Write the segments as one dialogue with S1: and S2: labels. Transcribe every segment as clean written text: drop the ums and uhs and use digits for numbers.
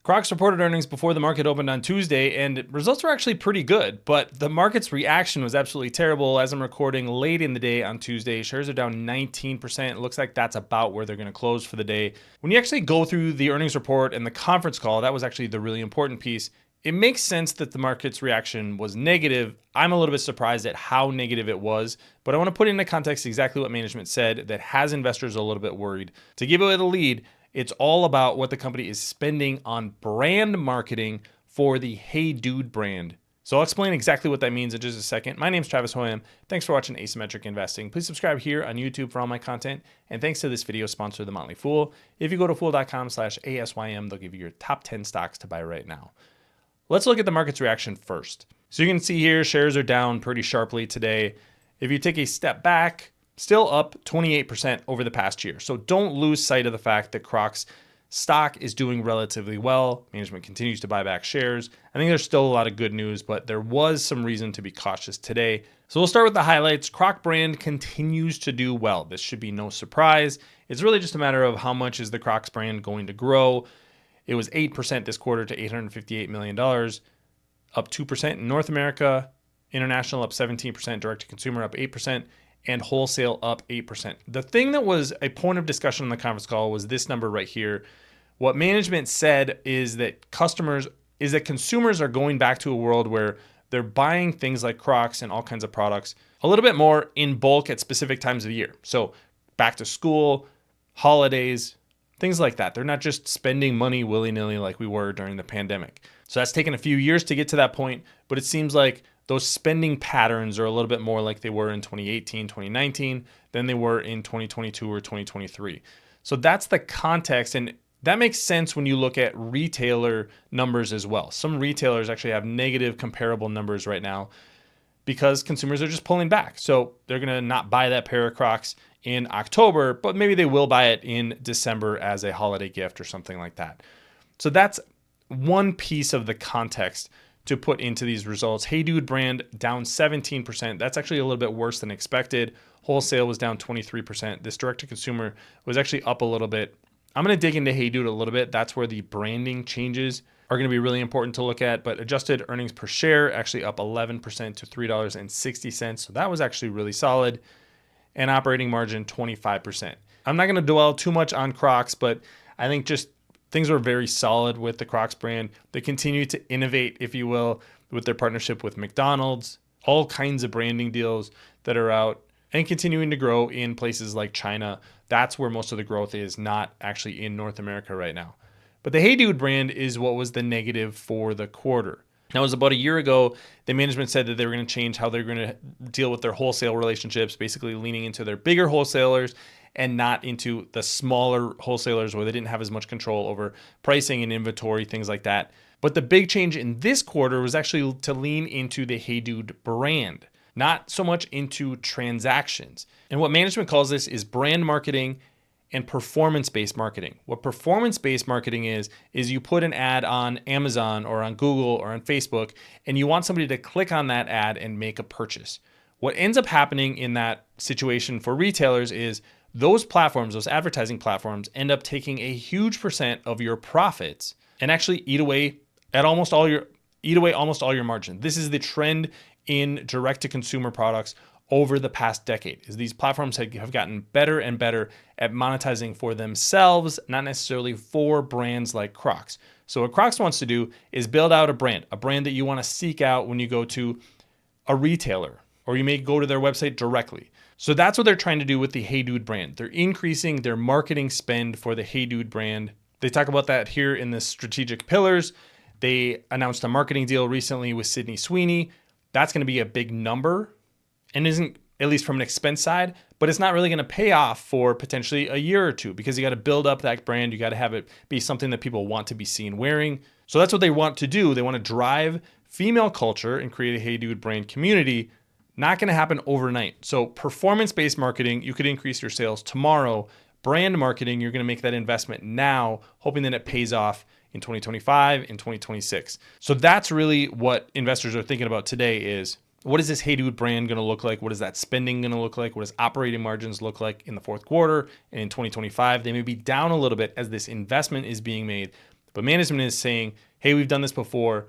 S1: Crocs reported earnings before the market opened on Tuesday, and results were actually pretty good, but the market's reaction was absolutely terrible. As I'm recording late in the day on Tuesday, shares are down 19%. It looks like that's about where they're going to close for the day. When you actually go through the earnings report and the conference call, that was actually the really important piece. It makes sense that the market's reaction was negative. I'm a little bit surprised at how negative it was, but I want to put into context exactly what management said that has investors a little bit worried. To give it a lead, it's all about what the company is spending on brand marketing for the Heydude brand. So I'll explain exactly what that means in just a second. My name is Travis Hoium. Thanks for watching Asymmetric Investing. Please subscribe here on YouTube for all my content. And thanks to this video sponsor, The Motley Fool. If you go to fool.com/ASYM, they'll give you your top 10 stocks to buy right now. Let's look at the market's reaction first. So you can see here, shares are down pretty sharply today. If you take a step back, still up 28% over the past year. So don't lose sight of the fact that Crocs stock is doing relatively well. Management continues to buy back shares. I think there's still a lot of good news, but there was some reason to be cautious today. So we'll start with the highlights. Croc brand continues to do well. This should be no surprise. It's really just a matter of how much is the Crocs brand going to grow. It was 8% this quarter to $858 million, up 2% in North America, international up 17%, direct to consumer up 8%, and wholesale up 8%. The thing that was a point of discussion on the conference call was this number right here. What management said is that consumers are going back to a world where they're buying things like Crocs and all kinds of products a little bit more in bulk at specific times of the year. So back to school, holidays, things like that. They're not just spending money willy-nilly like we were during the pandemic. So that's taken a few years to get to that point, but it seems like those spending patterns are a little bit more like they were in 2018, 2019 than they were in 2022 or 2023. So that's the context, and that makes sense when you look at retailer numbers as well. Some retailers actually have negative comparable numbers right now because consumers are just pulling back. So they're going to not buy that pair of Crocs in October, but maybe they will buy it in December as a holiday gift or something like that. So that's one piece of the context to put into these results. Heydude brand down 17%. That's actually a little bit worse than expected. Wholesale was down 23%. This direct to consumer was actually up a little bit. I'm going to dig into Heydude a little bit. That's where the branding changes are going to be really important to look at. But adjusted earnings per share actually up 11% to $3.60. So that was actually really solid. And operating margin 25%. I'm not going to dwell too much on Crocs, but I think just things are very solid with the Crocs brand. They continue to innovate, if you will, with their partnership with McDonald's, all kinds of branding deals that are out and continuing to grow in places like China. That's where most of the growth is, not actually in North America right now. But the Heydude brand is what was the negative for the quarter. Now, it was about a year ago, the management said that they were going to change how they're going to deal with their wholesale relationships, basically leaning into their bigger wholesalers and not into the smaller wholesalers where they didn't have as much control over pricing and inventory, things like that. But the big change in this quarter was actually to lean into the Heydude brand, not so much into transactions. And what management calls this is brand marketing and performance-based marketing. What performance-based marketing is you put an ad on Amazon or on Google or on Facebook, and you want somebody to click on that ad and make a purchase. What ends up happening in that situation for retailers is those platforms, those advertising platforms, end up taking a huge percent of your profits and actually eat away almost all your margin. This is the trend in direct-to-consumer products over the past decade, is these platforms have gotten better and better at monetizing for themselves, not necessarily for brands like Crocs. So what Crocs wants to do is build out a brand that you want to seek out when you go to a retailer, or you may go to their website directly. So that's what they're trying to do with the Heydude brand. They're increasing their marketing spend for the Heydude brand. They talk about that here in the strategic pillars. They announced a marketing deal recently with Sydney Sweeney. That's going to be a big number and isn't, at least from an expense side, but it's not really going to pay off for potentially a year or two because you got to build up that brand. You got to have it be something that people want to be seen wearing. So that's what they want to do. They want to drive female culture and create a Heydude brand community. Not going to happen overnight. So performance-based marketing, you could increase your sales tomorrow. Brand marketing, you're going to make that investment now, hoping that it pays off in 2025 and 2026. So that's really what investors are thinking about today is, what is this Heydude brand going to look like? What is that spending going to look like? What does operating margins look like in the fourth quarter and in 2025? They may be down a little bit as this investment is being made, But management is saying, hey, we've done this before.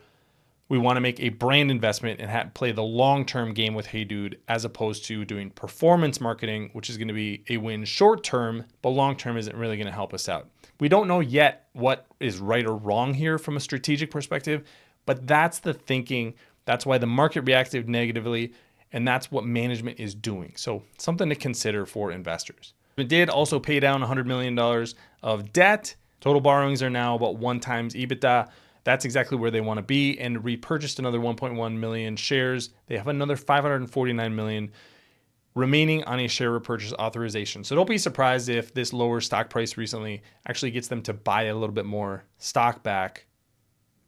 S1: We want to make a brand investment and play the long-term game with Heydude as opposed to doing performance marketing, which is going to be a win short-term, but long-term isn't really going to help us out. We don't know yet what is right or wrong here from a strategic perspective, but that's the thinking. That's why the market reacted negatively, and that's what management is doing. So something to consider for investors. It did also pay down $100 million of debt. Total borrowings are now about 1 times EBITDA. That's exactly where they want to be, and repurchased another 1.1 million shares. They have another 549 million remaining on a share repurchase authorization. So don't be surprised if this lower stock price recently actually gets them to buy a little bit more stock back.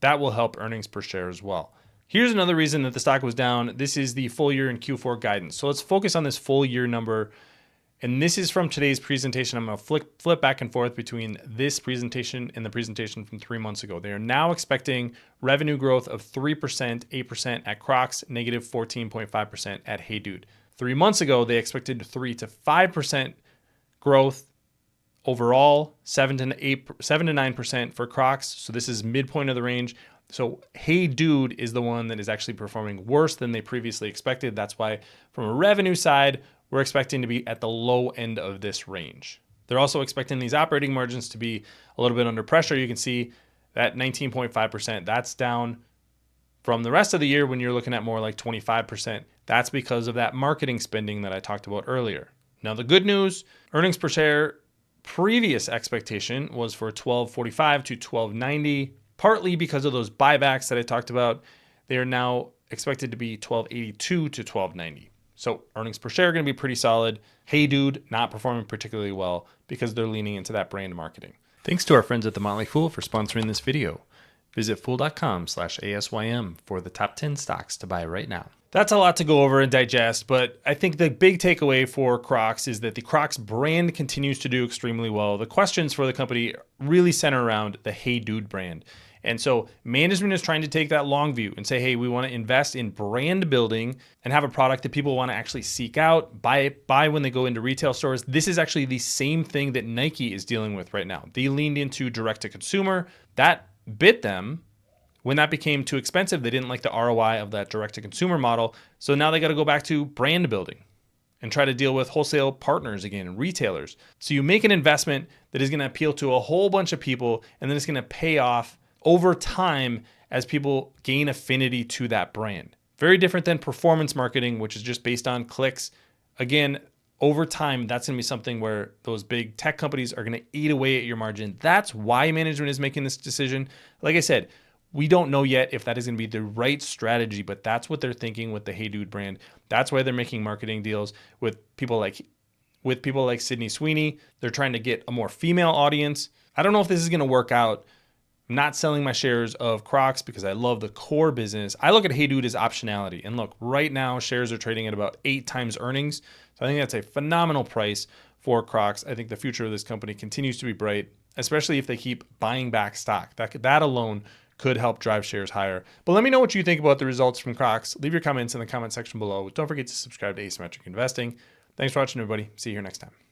S1: That will help earnings per share as well. Here's another reason that the stock was down. This is the full year and Q4 guidance. So let's focus on this full year number. And this is from today's presentation. I'm going to flip back and forth between this presentation and the presentation from 3 months ago. They are now expecting revenue growth of 3%, 8% at Crocs, negative 14.5% at Heydude. 3 months ago, they expected 3 to 5% growth overall, 7 to 9% for Crocs. So this is midpoint of the range. So Heydude is the one that is actually performing worse than they previously expected. That's why from a revenue side, we're expecting to be at the low end of this range. They're also expecting these operating margins to be a little bit under pressure. You can see that 19.5%, that's down from the rest of the year when you're looking at more like 25%. That's because of that marketing spending that I talked about earlier. Now, the good news, earnings per share, previous expectation was for $12.45 to $12.90, partly because of those buybacks that I talked about. They are now expected to be $12.82 to $12.90. So earnings per share are going to be pretty solid. Heydude not performing particularly well because they're leaning into that brand marketing. Thanks to our friends at The Motley Fool for sponsoring this video. Visit fool.com/ASYM for the top 10 stocks to buy right now. That's a lot to go over and digest, but I think the big takeaway for Crocs is that the Crocs brand continues to do extremely well. The questions for the company really center around the Heydude brand. And so management is trying to take that long view and say, hey, we want to invest in brand building and have a product that people want to actually seek out, buy when they go into retail stores. This is actually the same thing that Nike is dealing with right now. They leaned into direct to consumer. That bit them. When that became too expensive, they didn't like the ROI of that direct to consumer model. So now they got to go back to brand building and try to deal with wholesale partners again and retailers. So you make an investment that is going to appeal to a whole bunch of people, and then it's going to pay off over time as people gain affinity to that brand. Very different than performance marketing, which is just based on clicks. Again, over time, that's going to be something where those big tech companies are going to eat away at your margin. That's why management is making this decision. Like I said, we don't know yet if that is going to be the right strategy, but that's what they're thinking with the Heydude brand. That's why they're making marketing deals with people like Sydney Sweeney. They're trying to get a more female audience. I don't know if this is going to work out. I'm not selling my shares of Crocs because I love the core business. I look at Heydude as optionality. And look, right now shares are trading at about 8 times earnings. So I think that's a phenomenal price for Crocs. I think the future of this company continues to be bright, especially if they keep buying back stock. That alone could help drive shares higher. But let me know what you think about the results from Crocs. Leave your comments in the comment section below. Don't forget to subscribe to Asymmetric Investing. Thanks for watching, everybody. See you here next time.